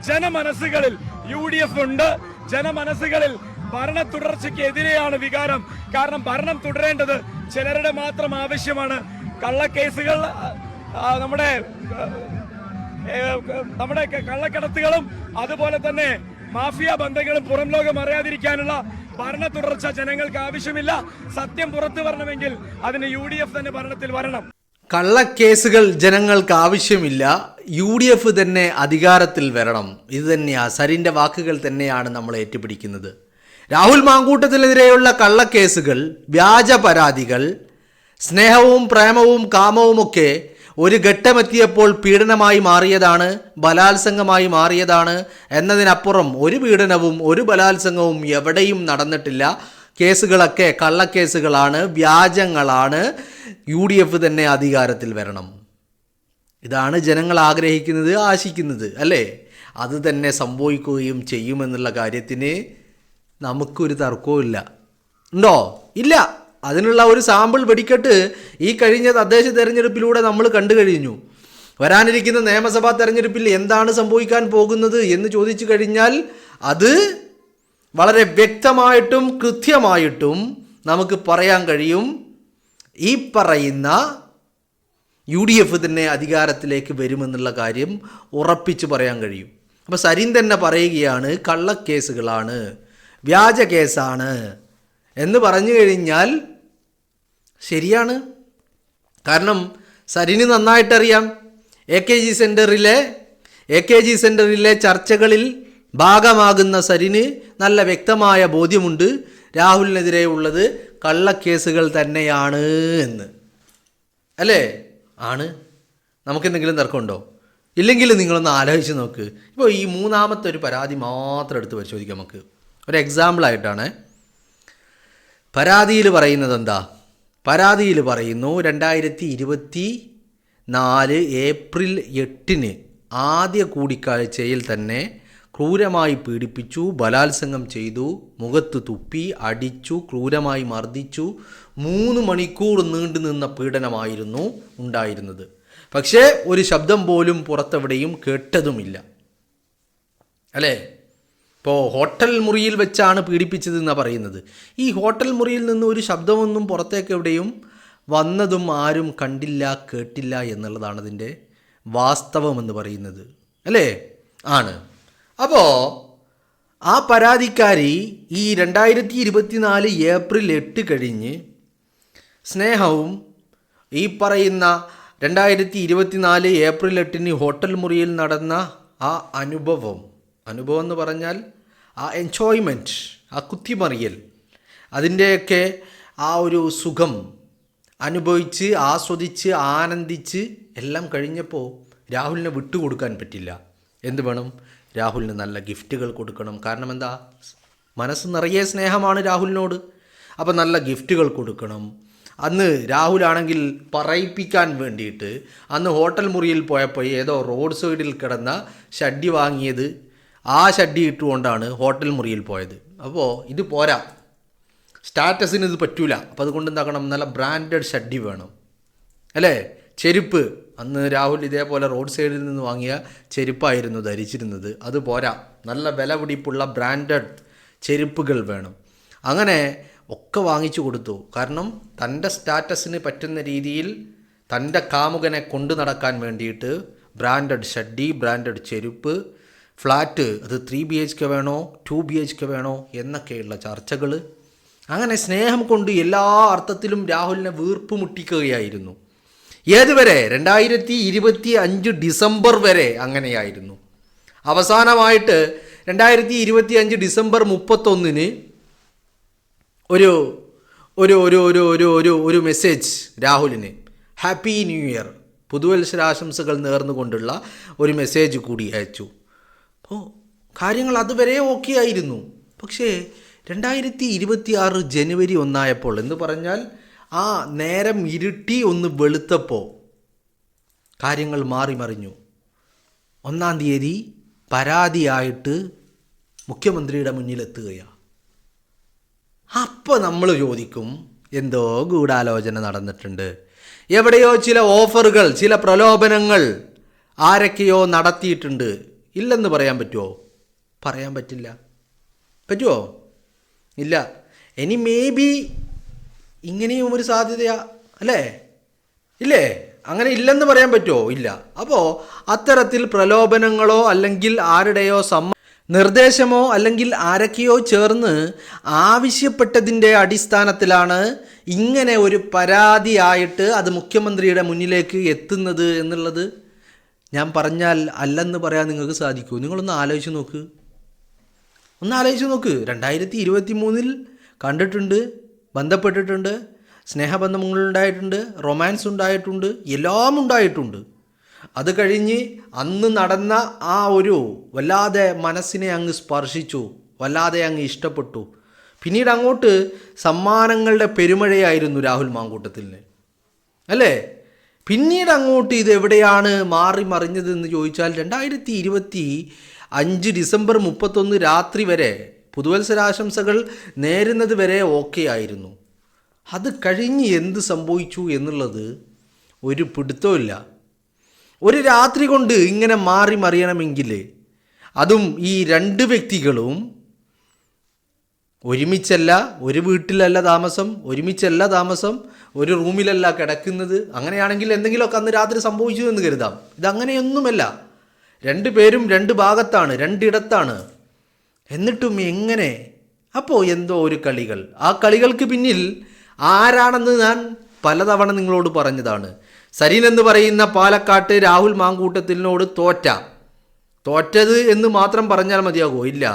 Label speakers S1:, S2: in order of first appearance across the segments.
S1: ജനമനസ്സുകളിൽ UDF ഉണ്ട്. ജനമനസ്സുകളിൽ ഭരണ തുടർച്ചയ്ക്ക് എതിരെയാണ് വികാരം. കാരണം ഭരണം തുടരേണ്ടത് ചിലരുടെ മാത്രം ആവശ്യമാണ്. കള്ളക്കേസുകൾ, നമ്മുടെ കള്ളക്കടത്തുകളും അതുപോലെ തന്നെ മാഫിയ ബന്ധങ്ങളും പുറം ലോകം അറിയാതിരിക്കാനുള്ള ഭരണ തുടർച്ച ജനങ്ങൾക്ക് ആവശ്യമില്ല. സത്യം പുറത്തു വരണമെങ്കിൽ അതിന് UDF തന്നെ ഭരണത്തിൽ വരണം.
S2: കള്ളക്കേസുകൾ ജനങ്ങൾക്ക് ആവശ്യമില്ല, UDF തന്നെ അധികാരത്തിൽ വരണം. ഇത് തന്നെയാ സരിൻ്റെ വാക്കുകൾ തന്നെയാണ് നമ്മൾ ഏറ്റുപിടിക്കുന്നത്. രാഹുൽ മാങ്കൂട്ടത്തിനെതിരെയുള്ള കള്ളക്കേസുകൾ, വ്യാജ പരാതികൾ, സ്നേഹവും പ്രേമവും കാമവുമൊക്കെ ഒരു ഘട്ടമെത്തിയപ്പോൾ പീഡനമായി മാറിയതാണ്, ബലാത്സംഗമായി മാറിയതാണ് എന്നതിനപ്പുറം ഒരു പീഡനവും ഒരു ബലാത്സംഗവും എവിടെയും നടന്നിട്ടില്ല. കേസുകളൊക്കെ കള്ളക്കേസുകളാണ്, വ്യാജങ്ങളാണ്. UDF തന്നെ അധികാരത്തിൽ വരണം. ഇതാണ് ജനങ്ങൾ ആഗ്രഹിക്കുന്നത്, ആശിക്കുന്നത്, അല്ലേ? അത് തന്നെ സംഭവിക്കുകയും ചെയ്യുമെന്നുള്ള കാര്യത്തിന് നമുക്കൊരു തർക്കവും ഇല്ല. ഉണ്ടോ? ഇല്ല. അതിനുള്ള ഒരു സാമ്പിൾ വെടിക്കെട്ട് ഈ കഴിഞ്ഞ തദ്ദേശ തെരഞ്ഞെടുപ്പിലൂടെ നമ്മൾ കണ്ടു കഴിഞ്ഞു. വരാനിരിക്കുന്ന നിയമസഭാ തെരഞ്ഞെടുപ്പിൽ എന്താണ് സംഭവിക്കാൻ പോകുന്നത് എന്ന് ചോദിച്ചു കഴിഞ്ഞാൽ അത് വളരെ വ്യക്തമായിട്ടും കൃത്യമായിട്ടും നമുക്ക് പറയാൻ കഴിയും. ഈ പറയുന്ന UDF തന്നെ അധികാരത്തിലേക്ക് വരുമെന്നുള്ള കാര്യം ഉറപ്പിച്ച് പറയാൻ കഴിയും. അപ്പോൾ സരിൻ തന്നെ പറയുകയാണ് കള്ളക്കേസുകളാണ്, വ്യാജ കേസാണ് എന്ന് പറഞ്ഞു കഴിഞ്ഞാൽ ശരിയാണ്. കാരണം സരിന് നന്നായിട്ടറിയാം AKG സെൻറ്ററിലെ ചർച്ചകളിൽ ഭാഗമാകുന്ന സരിന് നല്ല വ്യക്തമായ ബോധ്യമുണ്ട് രാഹുലിനെതിരെ ഉള്ളത് കള്ളക്കേസുകൾ തന്നെയാണ് എന്ന്. അല്ലേ? ആണ്. നമുക്കെന്തെങ്കിലും തർക്കമുണ്ടോ? ഇല്ലെങ്കിൽ നിങ്ങളൊന്ന് ആലോചിച്ച് നോക്ക്. ഇപ്പോൾ ഈ മൂന്നാമത്തെ ഒരു പരാതി മാത്രം എടുത്ത് പരിശോധിക്കാം. നമുക്ക് ഒരു എക്സാമ്പിളായിട്ടാണ്. പരാതിയിൽ പറയുന്നത് എന്താ? പരാതിയിൽ പറയുന്നു 2024 ഏപ്രിൽ 8 ആദ്യ കൂടിക്കാഴ്ചയിൽ തന്നെ ക്രൂരമായി പീഡിപ്പിച്ചു, ബലാത്സംഗം ചെയ്തു, മുഖത്ത് തുപ്പി, അടിച്ചു, ക്രൂരമായി മർദ്ദിച്ചു. 3 മണിക്കൂർ നീണ്ടു നിന്ന പീഡനമായിരുന്നു ഉണ്ടായിരുന്നത്. പക്ഷേ ഒരു ശബ്ദം പോലും പുറത്തെവിടെയും കേട്ടതുമില്ല. അല്ലേ? ഇപ്പോൾ ഹോട്ടൽ മുറിയിൽ വെച്ചാണ് പീഡിപ്പിച്ചതെന്നാണ് പറയുന്നത്. ഈ ഹോട്ടൽ മുറിയിൽ നിന്ന് ഒരു ശബ്ദമൊന്നും പുറത്തേക്ക് എവിടെയും വന്നതും ആരും കണ്ടില്ല, കേട്ടില്ല എന്നുള്ളതാണ് അതിൻ്റെ വാസ്തവമെന്ന് പറയുന്നത്. അല്ലേ? ആണ്. അപ്പോൾ ആ പരാതിക്കാരി ഈ 2024 ഏപ്രിൽ 8 കഴിഞ്ഞ് സ്നേഹവും ഈ പറയുന്ന 2024 ഏപ്രിൽ 8 ഹോട്ടൽ മുറിയിൽ നടന്ന ആ അനുഭവം എന്ന് പറഞ്ഞാൽ ആ എൻജോയ്മെൻറ്റ്, ആ കുത്തിമറിയൽ, അതിൻ്റെയൊക്കെ ആ ഒരു സുഖം അനുഭവിച്ച് ആസ്വദിച്ച് ആനന്ദിച്ച് എല്ലാം കഴിഞ്ഞപ്പോൾ രാഹുലിനെ വിട്ടുകൊടുക്കാൻ പറ്റില്ല. എന്ത് വേണം? രാഹുലിന് നല്ല ഗിഫ്റ്റുകൾ കൊടുക്കണം. കാരണം എന്താ? മനസ്സ് നിറയെ സ്നേഹമാണ് രാഹുലിനോട്. അപ്പോൾ നല്ല ഗിഫ്റ്റുകൾ കൊടുക്കണം. അന്ന് രാഹുലാണെങ്കിൽ പറയിപ്പിക്കാൻ വേണ്ടിയിട്ട് അന്ന് ഹോട്ടൽ മുറിയിൽ പോയപ്പോൾ ഏതോ റോഡ് സൈഡിൽ കിടന്ന ഷഡ്ഡി വാങ്ങിയത്, ആ ഷഡ്ഡി ഇട്ടുകൊണ്ടാണ് ഹോട്ടൽ മുറിയിൽ പോയത്. അപ്പോൾ ഇത് പോരാ, സ്റ്റാറ്റസിന് ഇത് പറ്റൂല. അപ്പോൾ അതുകൊണ്ട് എന്താക്കണം? നല്ല ബ്രാൻഡഡ് ഷഡ്ഡി വേണം. അല്ലേ? ചെരുപ്പ്, അന്ന് രാഹുൽ ഇതേപോലെ റോഡ് സൈഡിൽ നിന്ന് വാങ്ങിയ ചെരുപ്പായിരുന്നു ധരിച്ചിരുന്നത്. അത് പോരാ, നല്ല വില പിടിപ്പുള്ള ബ്രാൻഡഡ് ചെരുപ്പുകൾ വേണം. അങ്ങനെ ഒക്കെ വാങ്ങിച്ചു കൊടുത്തു. കാരണം തൻ്റെ സ്റ്റാറ്റസിന് പറ്റുന്ന രീതിയിൽ തൻ്റെ കാമുകനെ കൊണ്ടു നടക്കാൻ വേണ്ടിയിട്ട് ബ്രാൻഡഡ് ഷഡ്ഡി, ബ്രാൻഡഡ് ചെരുപ്പ്, ഫ്ലാറ്റ്, അത് 3 BHK വേണോ 2 BHK വേണോ എന്നൊക്കെയുള്ള ചർച്ചകൾ. അങ്ങനെ സ്നേഹം കൊണ്ട് എല്ലാ അർത്ഥത്തിലും രാഹുലിനെ വീർപ്പ് മുട്ടിക്കുകയായിരുന്നു. ഏതുവരെ? 2025 ഡിസംബർ വരെ അങ്ങനെയായിരുന്നു. അവസാനമായിട്ട് 2025 ഡിസംബർ 31 ഒരു ഒരു ഒരു ഒരു ഒരു ഒരു ഒരു മെസ്സേജ് രാഹുലിന്, ഹാപ്പി ന്യൂ ഇയർ, പുതുവത്സരാശംസകൾ നേർന്നുകൊണ്ടുള്ള ഒരു മെസ്സേജ് കൂടി അയച്ചു. അപ്പോൾ കാര്യങ്ങൾ അതുവരെ ഓക്കെ ആയിരുന്നു. പക്ഷേ 2026 ജനുവരി 1 എന്ന് പറഞ്ഞാൽ ആ നേരം ഇരുട്ടി ഒന്ന് വെളുത്തപ്പോൾ കാര്യങ്ങൾ മാറിമറിഞ്ഞു. 1 തീയതി പരാതിയായിട്ട് മുഖ്യമന്ത്രിയുടെ മുന്നിലെത്തുകയാണ്. അപ്പോൾ നമ്മൾ ചോദിക്കും, എന്തോ ഗൂഢാലോചന നടന്നിട്ടുണ്ട്, എവിടെയോ ചില ഓഫറുകൾ, ചില പ്രലോഭനങ്ങൾ ആരൊക്കെയോ നടത്തിയിട്ടുണ്ട് ഇല്ലെന്ന് പറയാൻ പറ്റുമോ? പറയാൻ പറ്റില്ല. പറ്റുമോ? ഇല്ല. ഇനി മേ ബി ഇങ്ങനെയും ഒരു സാധ്യതയാ, അല്ലേ? ഇല്ലേ? അങ്ങനെ ഇല്ലെന്ന് പറയാൻ പറ്റുമോ? ഇല്ല. അപ്പോൾ അത്തരത്തിൽ പ്രലോഭനങ്ങളോ അല്ലെങ്കിൽ ആരുടെയോ നിർദ്ദേശമോ അല്ലെങ്കിൽ ആരൊക്കെയോ ചേർന്ന് ആവശ്യപ്പെട്ടതിൻ്റെ അടിസ്ഥാനത്തിലാണ് ഇങ്ങനെ ഒരു പരാതിയായിട്ട് അത് മുഖ്യമന്ത്രിയുടെ മുന്നിലേക്ക് എത്തുന്നത് എന്നുള്ളത് ഞാൻ പറഞ്ഞാൽ അല്ലെന്ന് പറയാൻ നിങ്ങൾക്ക് സാധിക്കൂ? നിങ്ങളൊന്ന് ആലോചിച്ച് നോക്ക്. 2023 കണ്ടിട്ടുണ്ട്, ബന്ധപ്പെട്ടിട്ടുണ്ട്, സ്നേഹബന്ധങ്ങളുണ്ടായിട്ടുണ്ട്, റൊമാൻസ് ഉണ്ടായിട്ടുണ്ട്, എല്ലാം ഉണ്ടായിട്ടുണ്ട്. അത് കഴിഞ്ഞ് അന്ന് നടന്ന ആ ഒരു വല്ലാതെ മനസ്സിനെ അങ്ങ് സ്പർശിച്ചു, വല്ലാതെ അങ്ങ് ഇഷ്ടപ്പെട്ടു. പിന്നീട് അങ്ങോട്ട് സമ്മാനങ്ങളുടെ പെരുമഴയായിരുന്നു രാഹുൽ മാങ്കൂട്ടത്തിന്, അല്ലേ? പിന്നീട് അങ്ങോട്ട് ഇത് എവിടെയാണ് മാറി മറിഞ്ഞതെന്ന് ചോദിച്ചാൽ 2025 ഡിസംബർ 31 രാത്രി വരെ പുതുവത്സരാശംസകൾ നേരുന്നത് വരെ ഓക്കെ ആയിരുന്നു. അത് കഴിഞ്ഞ് എന്ത് സംഭവിച്ചു എന്നുള്ളത് ഒരു പിടുത്തമില്ല. ഒരു രാത്രി കൊണ്ട് ഇങ്ങനെ മാറി മറിയണമെങ്കിൽ അതും ഈ രണ്ട് വ്യക്തികളും ഒരുമിച്ചല്ല, ഒരു വീട്ടിലല്ല താമസം, ഒരു റൂമിലല്ല കിടക്കുന്നത്. അങ്ങനെയാണെങ്കിൽ എന്തെങ്കിലുമൊക്കെ അന്ന് രാത്രി സംഭവിച്ചു എന്ന് കരുതാം. ഇതങ്ങനെയൊന്നുമല്ല. രണ്ടു പേരും രണ്ട് ഭാഗത്താണ്, രണ്ടിടത്താണ്. എന്നിട്ടും എങ്ങനെ? അപ്പോൾ എന്തോ ഒരു കളികൾ. ആ കളികൾക്ക് പിന്നിൽ ആരാണെന്ന് ഞാൻ പലതവണ നിങ്ങളോട് പറഞ്ഞതാണ്. സരീൻ എന്ന് പറയുന്ന പാലക്കാട്ട് രാഹുൽ മാങ്കൂട്ടത്തിനോട് തോറ്റത് എന്ന് മാത്രം പറഞ്ഞാൽ മതിയാകുമോ? ഇല്ല.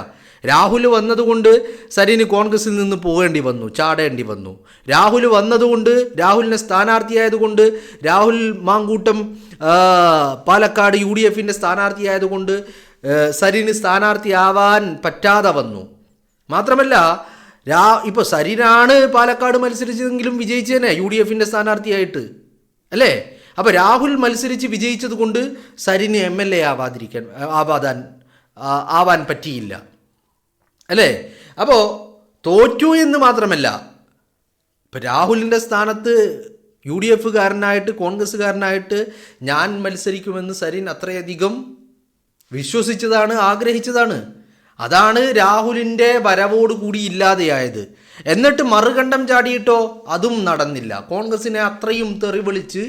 S2: രാഹുൽ വന്നതുകൊണ്ട് സരീന് കോൺഗ്രസിൽ നിന്ന് പോകേണ്ടി വന്നു, ചാടേണ്ടി വന്നു. രാഹുൽ വന്നതുകൊണ്ട്, രാഹുലിനെ സ്ഥാനാർത്ഥിയായതുകൊണ്ട്, രാഹുൽ മാങ്കൂട്ടം പാലക്കാട് UDF സ്ഥാനാർത്ഥിയായതുകൊണ്ട് സരീന് സ്ഥാനാർത്ഥിയാവാൻ പറ്റാതെ വന്നു. മാത്രമല്ല ഇപ്പോൾ സരീനാണ് പാലക്കാട് മത്സരിച്ചതെങ്കിലും വിജയിച്ചേനെ UDF സ്ഥാനാർത്ഥിയായിട്ട്, അല്ലേ? അപ്പോൾ രാഹുൽ മത്സരിച്ച് വിജയിച്ചത് കൊണ്ട് സരീന് MLA ആവാൻ പറ്റിയില്ല, അല്ലേ? അപ്പോൾ തോറ്റു എന്ന് മാത്രമല്ല, ഇപ്പം രാഹുലിൻ്റെ സ്ഥാനത്ത് UDF-കാരനായിട്ട് കോൺഗ്രസ്സുകാരനായിട്ട് ഞാൻ മത്സരിക്കുമെന്ന് സരീൻ അത്രയധികം വിശ്വസിച്ചതാണ്, ആഗ്രഹിച്ചതാണ്. അതാണ് രാഹുലിൻ്റെ വരവോടുകൂടി ഇല്ലാതെയായത്. എന്നിട്ട് മറുകണ്ഠം ചാടിയിട്ടോ അതും നടന്നില്ല. കോൺഗ്രസിനെ അത്രയും തെറി വിളിച്ച്,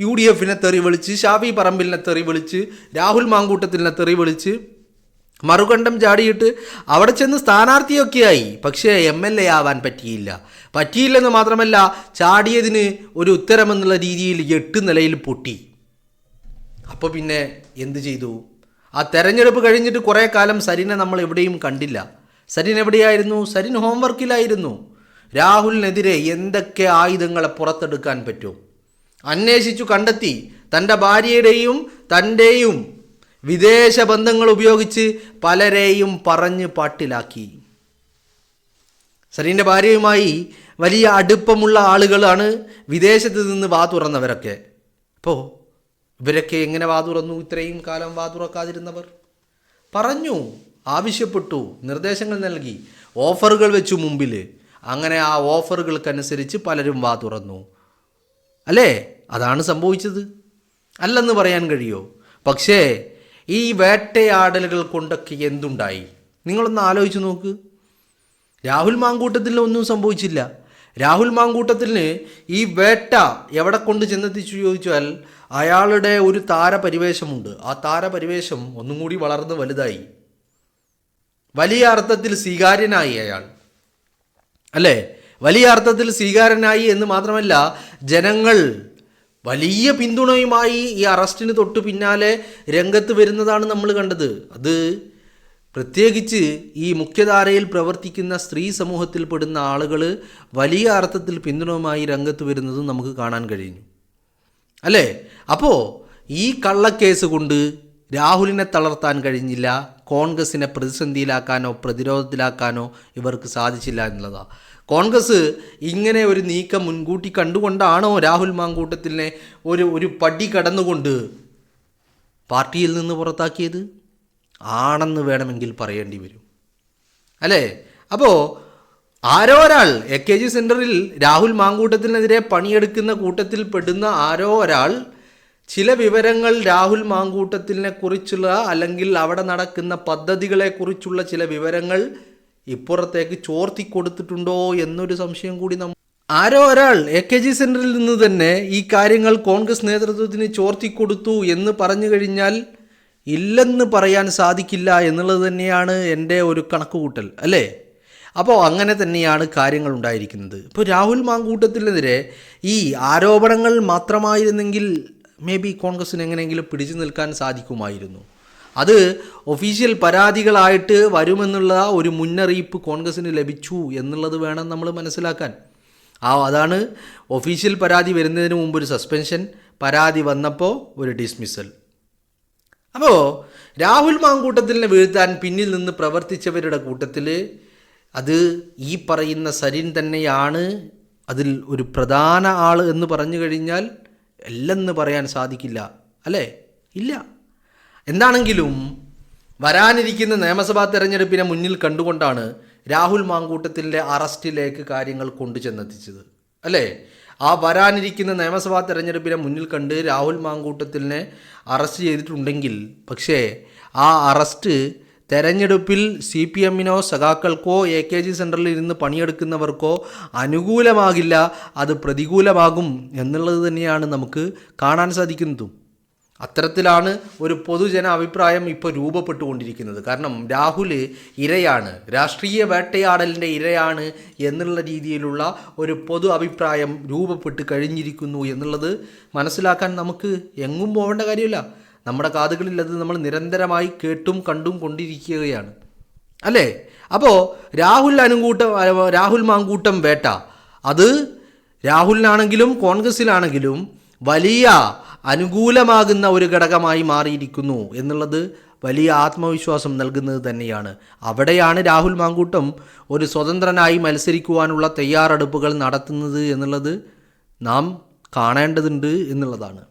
S2: UDF-നെ തെറി വിളിച്ച്, ഷാഫി പറമ്പിലിനെ തെറി വിളിച്ച്, രാഹുൽ മാങ്കൂട്ടത്തിനെ തെറി വിളിച്ച് മറുകണ്ഠം ചാടിയിട്ട് അവിടെ ചെന്ന് സ്ഥാനാർത്ഥിയൊക്കെയായി. പക്ഷേ MLA ആവാൻ പറ്റിയില്ലെന്ന് മാത്രമല്ല, ചാടിയതിന് ഒരു ഉത്തരമെന്നുള്ള രീതിയിൽ 8 നിലയിൽ പൊട്ടി. അപ്പോൾ പിന്നെ എന്ത് ചെയ്തു? ആ തെരഞ്ഞെടുപ്പ് കഴിഞ്ഞിട്ട് കുറേ കാലം സരീനെ നമ്മൾ എവിടെയും കണ്ടില്ല. സരീൻ എവിടെയായിരുന്നു? സരീൻ ഹോംവർക്കിലായിരുന്നു. രാഹുലിനെതിരെ എന്തൊക്കെ ആയുധങ്ങളെ പുറത്തെടുക്കാൻ പറ്റും അന്വേഷിച്ചു കണ്ടെത്തി. തൻ്റെ ഭാര്യയുടെയും തൻ്റെയും വിദേശ ബന്ധങ്ങൾ ഉപയോഗിച്ച് പലരെയും പറഞ്ഞ് പാട്ടിലാക്കി. സരീൻ്റെ ഭാര്യയുമായി വലിയ അടുപ്പമുള്ള ആളുകളാണ് വിദേശത്ത് നിന്ന് വാ തുറന്നവരൊക്കെ. അപ്പോൾ ഇവരൊക്കെ എങ്ങനെ വാ തുറന്നു? ഇത്രയും കാലം വാ തുറക്കാതിരുന്നവർ പറഞ്ഞു, ആവശ്യപ്പെട്ടു, നിർദ്ദേശങ്ങൾ നൽകി, ഓഫറുകൾ വെച്ചു മുമ്പിൽ. അങ്ങനെ ആ ഓഫറുകൾക്കനുസരിച്ച് പലരും വാ തുറന്നു, അല്ലേ? അതാണ് സംഭവിച്ചത്. അല്ലെന്ന് പറയാൻ കഴിയോ? പക്ഷേ ഈ വേട്ടയാടലുകൾ കൊണ്ടൊക്കെ എന്തുണ്ടായി? നിങ്ങളൊന്ന് ആലോചിച്ച് നോക്ക്. രാഹുൽ മാങ്കൂട്ടത്തിന് ഒന്നും സംഭവിച്ചില്ല. രാഹുൽ മാങ്കൂട്ടത്തിന് ഈ വേട്ട എവിടെ കൊണ്ട് ചെന്നെത്തിച്ചു ചോദിച്ചാൽ, അയാളുടെ ഒരു താരപരിവേഷമുണ്ട്. ആ താരപരിവേഷം ഒന്നും കൂടി വളർന്ന് വലുതായി. വലിയ അർത്ഥത്തിൽ സ്വീകാര്യനായി അയാൾ, അല്ലേ? വലിയ അർത്ഥത്തിൽ സ്വീകാര്യനായി എന്ന് മാത്രമല്ല, ജനങ്ങൾ വലിയ പിന്തുണയുമായി ഈ അറസ്റ്റിന് തൊട്ട് പിന്നാലെ രംഗത്ത് വരുന്നതാണ് നമ്മൾ കണ്ടത്. അത് പ്രത്യേകിച്ച് ഈ മുഖ്യധാരയിൽ പ്രവർത്തിക്കുന്ന സ്ത്രീ സമൂഹത്തിൽ പെടുന്ന ആളുകൾ വലിയ അർത്ഥത്തിൽ പിന്തുണയുമായി രംഗത്ത് വരുന്നത് നമുക്ക് കാണാൻ കഴിഞ്ഞു, അല്ലേ? അപ്പോൾ ഈ കള്ളക്കേസ് കൊണ്ട് രാഹുലിനെ തളർത്താൻ കഴിഞ്ഞില്ല, കോൺഗ്രസിനെ പ്രതിസന്ധിയിലാക്കാനോ പ്രതിരോധത്തിലാക്കാനോ ഇവർക്ക് സാധിച്ചില്ല എന്നുള്ളതാണ്. കോൺഗ്രസ് ഇങ്ങനെ ഒരു നീക്കം മുൻകൂട്ടി കണ്ടുകൊണ്ടാണോ രാഹുൽ മാങ്കൂട്ടത്തിനെ ഒരു പടി കടന്നുകൊണ്ട് പാർട്ടിയിൽ നിന്ന് പുറത്താക്കിയത്? ആണെന്ന് വേണമെങ്കിൽ പറയേണ്ടി വരും, അല്ലേ? അപ്പോൾ ആരോ ഒരാൾ AKG സെൻറ്ററിൽ രാഹുൽ മാങ്കൂട്ടത്തിനെതിരെ പണിയെടുക്കുന്ന കൂട്ടത്തിൽ പെടുന്ന ആരോ ഒരാൾ ചില വിവരങ്ങൾ രാഹുൽ മാങ്കൂട്ടത്തിനെ കുറിച്ചുള്ള അല്ലെങ്കിൽ അവിടെ നടക്കുന്ന പദ്ധതികളെക്കുറിച്ചുള്ള ചില വിവരങ്ങൾ ഇപ്പുറത്തേക്ക് ചോർത്തി കൊടുത്തിട്ടുണ്ടോ എന്നൊരു സംശയം കൂടി ആരോ ഒരാൾ AKG സെൻറ്ററിൽ നിന്ന് തന്നെ ഈ കാര്യങ്ങൾ കോൺഗ്രസ് നേതൃത്വത്തിന് ചോർത്തി കൊടുത്തു എന്ന് പറഞ്ഞു കഴിഞ്ഞാൽ ഇല്ലെന്ന് പറയാൻ സാധിക്കില്ല എന്നുള്ളത് തന്നെയാണ് എൻ്റെ ഒരു കണക്കുകൂട്ടൽ, അല്ലേ? അപ്പോൾ അങ്ങനെ തന്നെയാണ് കാര്യങ്ങൾ ഉണ്ടായിരിക്കുന്നത്. ഇപ്പോൾ രാഹുൽ മാങ്കൂട്ടത്തിനെതിരെ ഈ ആരോപണങ്ങൾ മാത്രമായിരുന്നെങ്കിൽ മേ ബി കോൺഗ്രസിന് എങ്ങനെയെങ്കിലും പിടിച്ചു നിൽക്കാൻ സാധിക്കുമായിരുന്നു. അത് ഒഫീഷ്യൽ പരാതികളായിട്ട് വരുമെന്നുള്ള ഒരു മുന്നറിയിപ്പ് കോൺഗ്രസിന് ലഭിച്ചു എന്നുള്ളത് വേണം നമ്മൾ മനസ്സിലാക്കാൻ. അതാണ് ഒഫീഷ്യൽ പരാതി വരുന്നതിന് മുമ്പ് ഒരു സസ്പെൻഷൻ, പരാതി വന്നപ്പോൾ ഒരു ഡിസ്മിസൽ. അപ്പോൾ രാഹുൽ മാങ്കൂട്ടത്തിനെ വീഴ്ത്താൻ പിന്നിൽ നിന്ന് പ്രവർത്തിച്ചവരുടെ കൂട്ടത്തിൽ അത് ഈ പറയുന്ന സരിൻ തന്നെയാണ് അതിൽ ഒരു പ്രധാന ആൾ എന്ന് പറഞ്ഞു കഴിഞ്ഞാൽ അല്ലെന്ന് പറയാൻ സാധിക്കില്ല, അല്ലേ? ഇല്ല. എന്താണെങ്കിലും വരാനിരിക്കുന്ന നിയമസഭാ തെരഞ്ഞെടുപ്പിനെ മുന്നിൽ കണ്ടുകൊണ്ടാണ് രാഹുൽ മാങ്കൂട്ടത്തിൻ്റെ അറസ്റ്റിലേക്ക് കാര്യങ്ങൾ കൊണ്ടുചെന്നെത്തിച്ചത്, അല്ലേ? ആ വരാനിരിക്കുന്ന നിയമസഭാ തെരഞ്ഞെടുപ്പിനെ മുന്നിൽ കണ്ട് രാഹുൽ മാങ്കൂട്ടത്തിനെ അറസ്റ്റ് ചെയ്തിട്ടുണ്ടെങ്കിൽ പക്ഷേ ആ അറസ്റ്റ് തെരഞ്ഞെടുപ്പിൽ CPM-നോ സഖാക്കൾക്കോ AKG സെൻറ്ററിൽ ഇരുന്ന് പണിയെടുക്കുന്നവർക്കോ അനുകൂലമാകില്ല, അത് പ്രതികൂലമാകും എന്നുള്ളത് തന്നെയാണ് നമുക്ക് കാണാൻ സാധിക്കുന്നതും. അത്തരത്തിലാണ് ഒരു പൊതുജന അഭിപ്രായം ഇപ്പോൾ രൂപപ്പെട്ടുകൊണ്ടിരിക്കുന്നത്. കാരണം രാഹുൽ ഇരയാണ്, രാഷ്ട്രീയ വേട്ടയാടലിൻ്റെ ഇരയാണ് എന്നുള്ള രീതിയിലുള്ള ഒരു പൊതു അഭിപ്രായം രൂപപ്പെട്ട് കഴിഞ്ഞിരിക്കുന്നു എന്നുള്ളത് മനസ്സിലാക്കാൻ നമുക്ക് എങ്ങും പോകേണ്ട കാര്യമില്ല. നമ്മുടെ കാതുകളിൽ അത് നമ്മൾ നിരന്തരമായി കേട്ടും കണ്ടും കൊണ്ടിരിക്കുകയാണ്, അല്ലേ? അപ്പോൾ രാഹുൽ മാങ്കൂട്ടം വേട്ട അത് രാഹുലിനാണെങ്കിലും കോൺഗ്രസിലാണെങ്കിലും വലിയ അനുകൂലമാകുന്ന ഒരു ഘടകമായി മാറിയിരിക്കുന്നു എന്നുള്ളത് വലിയ ആത്മവിശ്വാസം നൽകുന്നത് തന്നെയാണ്. അവിടെയാണ് രാഹുൽ മാങ്കൂട്ടം ഒരു സ്വതന്ത്രനായി മത്സരിക്കുവാനുള്ള തയ്യാറെടുപ്പുകൾ നടത്തുന്നത് എന്നുള്ളത് നാം കാണേണ്ടതുണ്ട് എന്നുള്ളതാണ്.